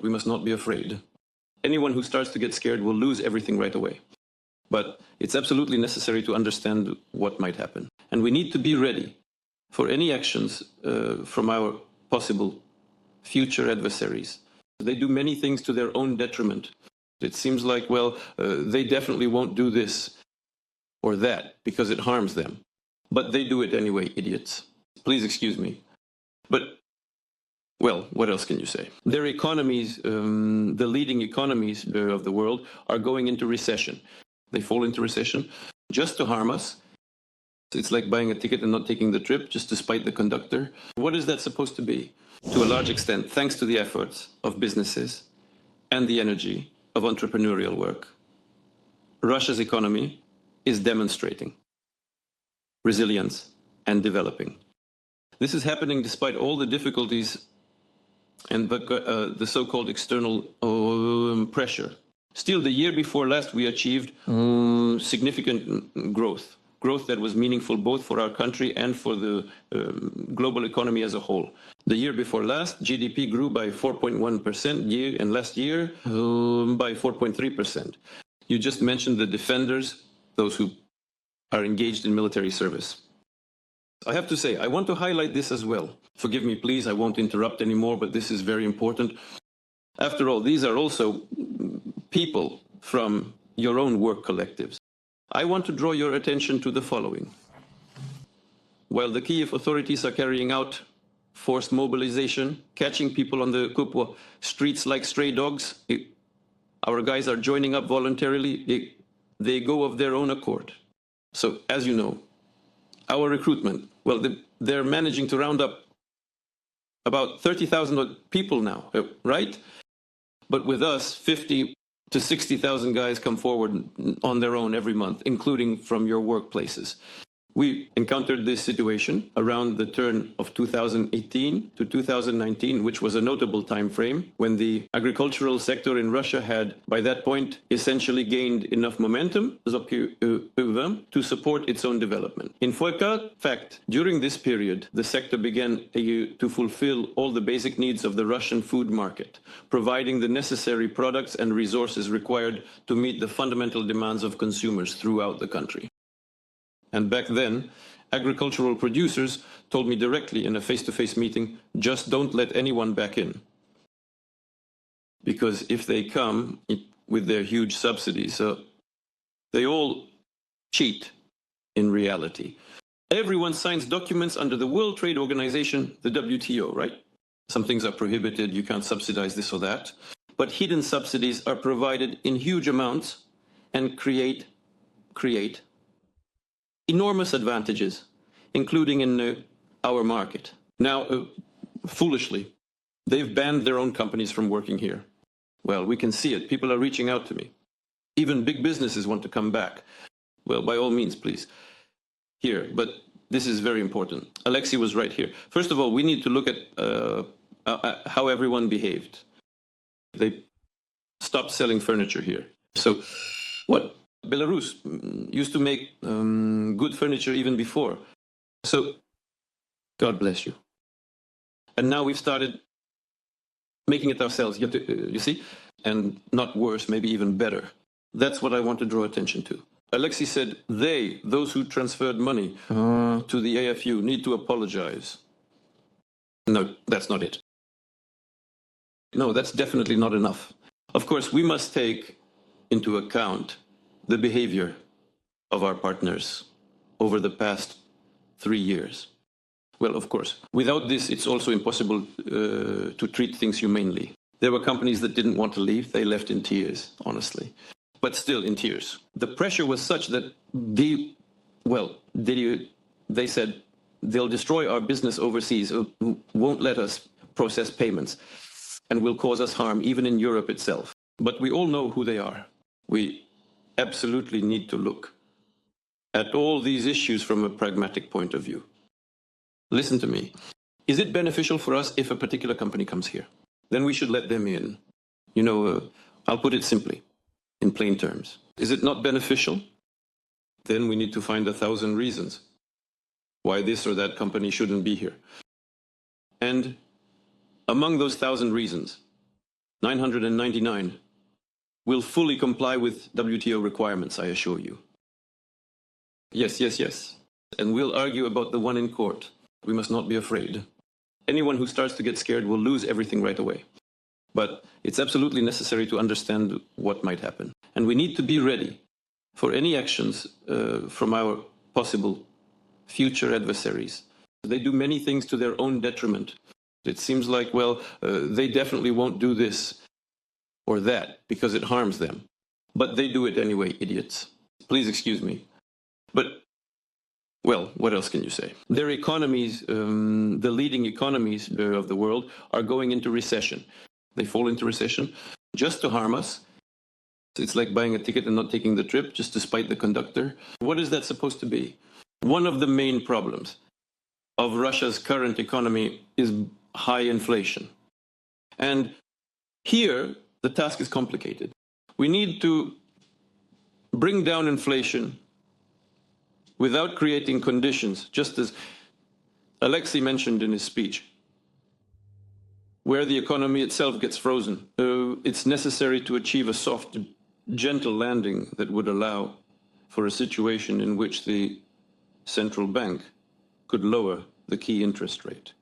We must not be afraid. Anyone who starts to get scared will lose everything right away. But it's absolutely necessary to understand what might happen. And we need to be ready for any actions from our possible future adversaries. They do many things to their own detriment. It seems like, well, they definitely won't do this or that because it harms them. But they do it anyway, idiots. Please excuse me. But, well, what else can you say? Their economies, the leading economies of the world, are going into recession. They fall into recession just to harm us. It's like buying a ticket and not taking the trip just to spite the conductor. What is that supposed to be? To a large extent, thanks to the efforts of businesses and the energy of entrepreneurial work, Russia's economy is demonstrating resilience and developing. This is happening despite all the difficulties and the so-called external pressure. Still, the year before last, we achieved significant growth that was meaningful both for our country and for the global economy as a whole. The year before last, GDP grew by 4.1%, and last year by 4.3%. You just mentioned the defenders, those who are engaged in military service. I have to say, I want to highlight this as well. Forgive me, please, I won't interrupt anymore, but this is very important. After all, these are also people from your own work collectives. I want to draw your attention to the following. While the Kiev authorities are carrying out forced mobilization, catching people on the Kupwa streets like stray dogs, our guys are joining up voluntarily. They go of their own accord. So, as you know, our recruitment, well, they're managing to round up about 30,000 people now, right? But with us, 50 to 60,000 guys come forward on their own every month, including from your workplaces. We encountered this situation around the turn of 2018 to 2019, which was a notable time frame when the agricultural sector in Russia had, by that point, essentially gained enough momentum to support its own development. In fact, during this period, the sector began to fulfill all the basic needs of the Russian food market, providing the necessary products and resources required to meet the fundamental demands of consumers throughout the country. And back then, agricultural producers told me directly in a face-to-face meeting, just don't let anyone back in. Because if they come with their huge subsidies, they all cheat in reality. Everyone signs documents under the World Trade Organization, the WTO, right? Some things are prohibited, you can't subsidize this or that. But hidden subsidies are provided in huge amounts and create enormous advantages, including in our market. Now, foolishly, they've banned their own companies from working here. Well, we can see it. People are reaching out to me. Even big businesses want to come back. Well, by all means, please. Here, but this is very important. Alexei was right here. First of all, we need to look at how everyone behaved. They stopped selling furniture here. So, what? Belarus used to make good furniture even before. So, God bless you. And now we've started making it ourselves, you see? And not worse, maybe even better. That's what I want to draw attention to. Alexei said those who transferred money to the AFU, need to apologize. No, that's not it. No, that's definitely not enough. Of course, we must take into account the behavior of our partners over the past 3 years. Well, of course, without this, it's also impossible to treat things humanely. There were companies that didn't want to leave. They left in tears, honestly, but still in tears. The pressure was such that they said they'll destroy our business overseas, won't let us process payments, and will cause us harm even in Europe itself. But we all know who they are. We absolutely need to look at all these issues from a pragmatic point of view. Listen to me. Is it beneficial for us if a particular company comes here? Then we should let them in. You know, I'll put it simply, in plain terms. Is it not beneficial? Then we need to find 1,000 reasons why this or that company shouldn't be here. And among those 1,000 reasons, 999 will fully comply with WTO requirements, I assure you. Yes, yes, yes. And we'll argue about the one in court. We must not be afraid. Anyone who starts to get scared will lose everything right away. But it's absolutely necessary to understand what might happen. And we need to be ready for any actions from our possible future adversaries. They do many things to their own detriment. It seems like, well, they definitely won't do this or that because it harms them. But they do it anyway, idiots. Please excuse me. But, well, what else can you say? Their economies, the leading economies of the world, are going into recession. They fall into recession just to harm us. It's like buying a ticket and not taking the trip just to spite the conductor. What is that supposed to be? One of the main problems of Russia's current economy is high inflation. And here, the task is complicated. We need to bring down inflation without creating conditions, just as Alexei mentioned in his speech, where the economy itself gets frozen. It's necessary to achieve a soft, gentle landing that would allow for a situation in which the central bank could lower the key interest rate.